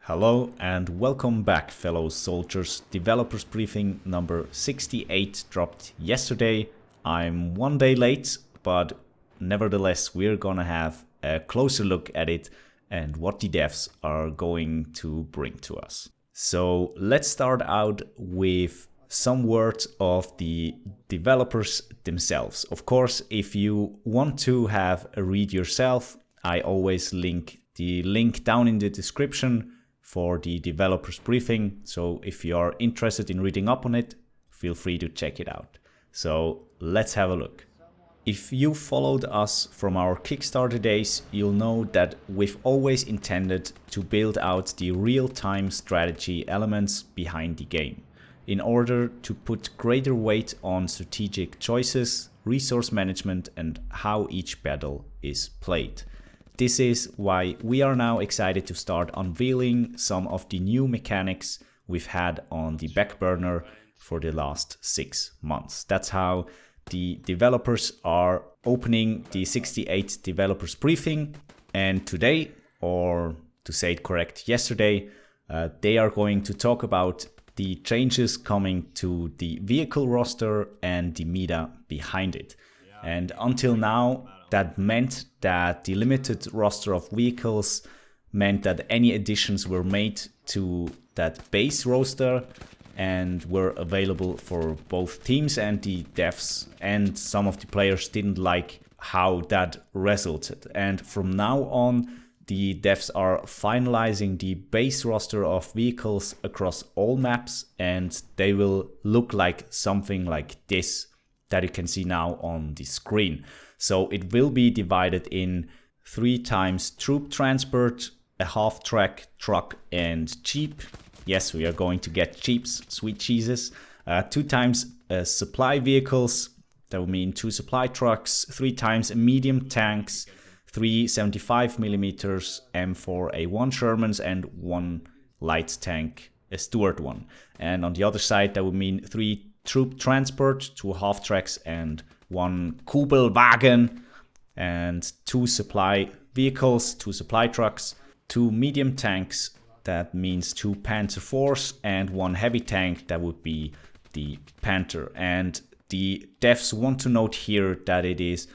Hello and welcome back, fellow soldiers. Developers briefing number 68 dropped yesterday. I'm one day late, but nevertheless we're gonna have a closer look at it and what the devs are going to bring to us. So let's start out with some words of the developers themselves. Of course, if you want to have a read yourself, I always link the link down in the description for the developers briefing. So if you are interested in reading up on it, feel free to check it out. So let's have a look. If you followed us from our Kickstarter days, you'll know that we've always intended to build out the real-time strategy elements behind the game in order to put greater weight on strategic choices, resource management, and how each battle is played. This is why we are now excited to start unveiling some of the new mechanics we've had on the back burner for the last 6 months. That's how the developers are opening the 68 developers briefing. And today, or to say it correct, yesterday, they are going to talk about the changes coming to the vehicle roster and the meta behind it. And until now, that meant that the limited roster of vehicles meant that any additions were made to that base roster and were available for both teams, and the devs and some of the players didn't like how that resulted. And from now on, the devs are finalizing the base roster of vehicles across all maps, and they will look like something like this that you can see now on the screen. So it will be divided in 3 times troop transport, a half-track truck, and jeep. Yes, we are going to get jeeps, sweet cheeses. 2 times supply vehicles, that would mean 2 supply trucks. 3 times medium tanks, 3 75mm M4A1 Shermans, and 1 light tank, a Stuart one. And on the other side, that would mean 3 troop transport, 2 half-tracks, and 1 Kubelwagen, and 2 supply vehicles, 2 supply trucks, 2 medium tanks, that means 2 Panther IVs, and 1 heavy tank, that would be the Panther. And the devs want to note here that it is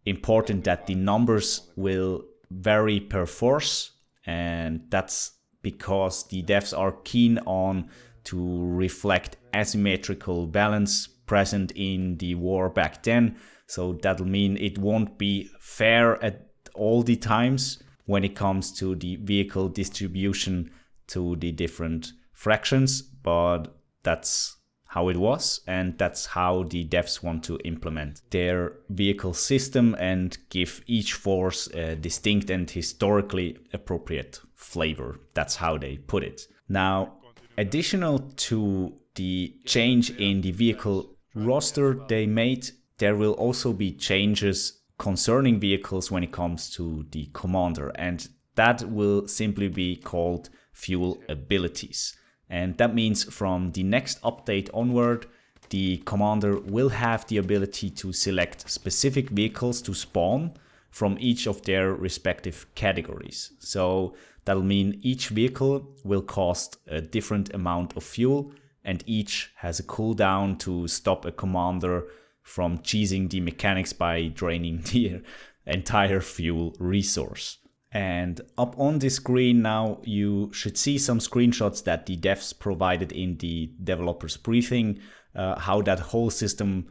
important that the numbers will vary per force, and that's because the devs are keen on to reflect asymmetrical balance present in the war back then. So that'll mean it won't be fair at all the times when it comes to the vehicle distribution to the different fractions, but that's how it was, and that's how the devs want to implement their vehicle system and give each force a distinct and historically appropriate flavor. That's how they put it. Now, additional to the change in the vehicle roster they made, there will also be changes concerning vehicles when it comes to the commander, and that will simply be called fuel abilities. And that means from the next update onward, the commander will have the ability to select specific vehicles to spawn from each of their respective categories. So that'll mean each vehicle will cost a different amount of fuel, and each has a cooldown to stop a commander from cheesing the mechanics by draining the entire fuel resource. And up on the screen now, you should see some screenshots that the devs provided in the developers briefing, how that whole system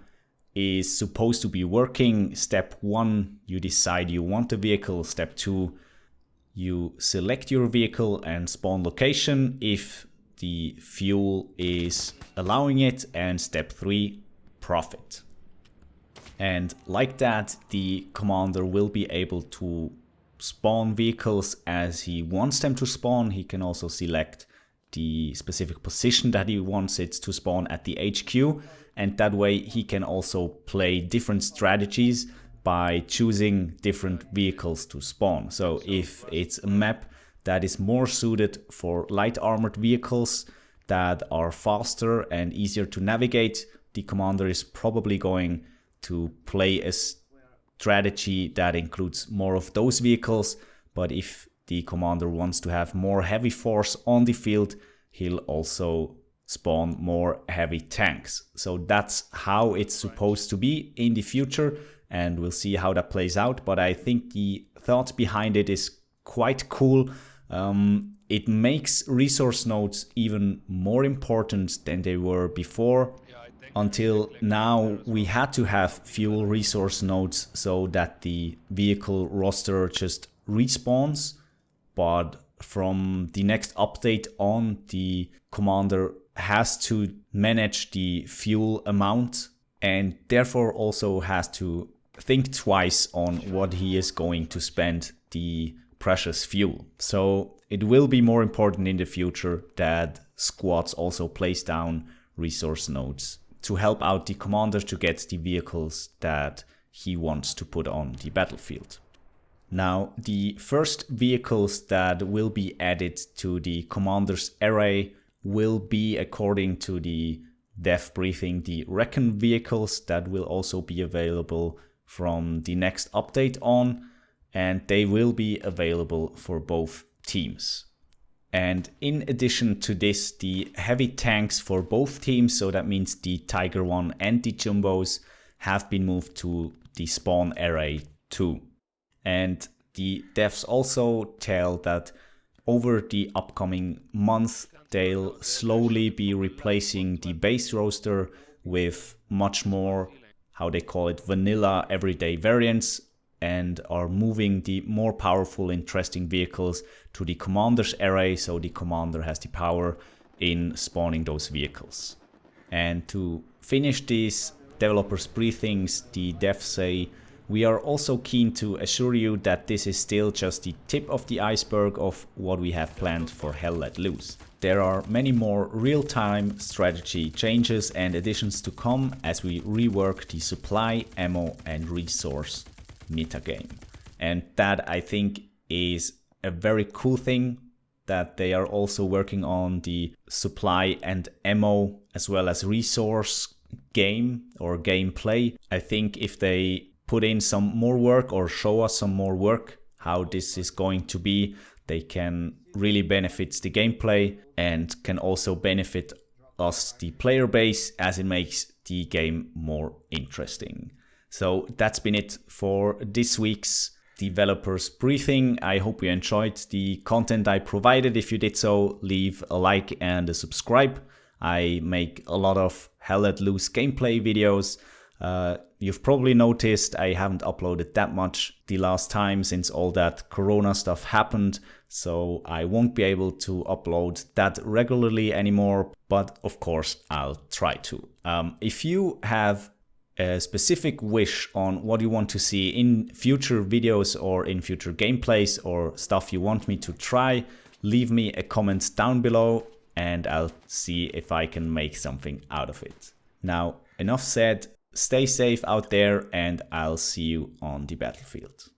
is supposed to be working. Step 1, you decide you want the vehicle. Step 2, you select your vehicle and spawn location if the fuel is allowing it. And step 3, profit. And like that, the commander will be able to spawn vehicles as he wants them to spawn. He can also select the specific position that he wants it to spawn at the HQ, and that way he can also play different strategies by choosing different vehicles to spawn. So if it's a map that is more suited for light armored vehicles that are faster and easier to navigate, the commander is probably going to play a strategy that includes more of those vehicles. But if the commander wants to have more heavy force on the field, he'll also spawn more heavy tanks. So that's how it's supposed to be in the future, and we'll see how that plays out. But I think the thought behind it is quite cool. It makes resource nodes even more important than they were before. Until now, we had to have fuel resource nodes so that the vehicle roster just respawns. But from the next update on, the commander has to manage the fuel amount and therefore also has to think twice on what he is going to spend the precious fuel. So it will be more important in the future that squads also place down resource nodes to help out the commander to get the vehicles that he wants to put on the battlefield. Now, the first vehicles that will be added to the commander's array will be, according to the dev briefing, the Recon vehicles that will also be available from the next update on, and they will be available for both teams. And in addition to this, the heavy tanks for both teams, so that means the Tiger 1 and the Jumbos, have been moved to the spawn array too. And the devs also tell that over the upcoming month, they'll slowly be replacing the base roster with much more, how they call it, vanilla everyday variants, and are moving the more powerful, interesting vehicles to the commander's array, so the commander has the power in spawning those vehicles. And to finish these developers briefings, the devs say, "We are also keen to assure you that this is still just the tip of the iceberg of what we have planned for Hell Let Loose. There are many more real-time strategy changes and additions to come as we rework the supply, ammo and resource metagame." And that, I think, is a very cool thing, that they are also working on the supply and ammo as well as resource game or gameplay. I think if they put in some more work or show us some more work how this is going to be, they can really benefit the gameplay and can also benefit us, the player base, as it makes the game more interesting. So that's been it for this week's developers briefing. I hope you enjoyed the content I provided. If you did so, leave a like and a subscribe. I make a lot of Hell Let Loose gameplay videos. You've probably noticed I haven't uploaded that much the last time since all that Corona stuff happened, so I won't be able to upload that regularly anymore, but of course I'll try to. If you have a specific wish on what you want to see in future videos or in future gameplays or stuff you want me to try, leave me a comment down below and I'll see if I can make something out of it. Now, enough said. Stay safe out there and I'll see you on the battlefield.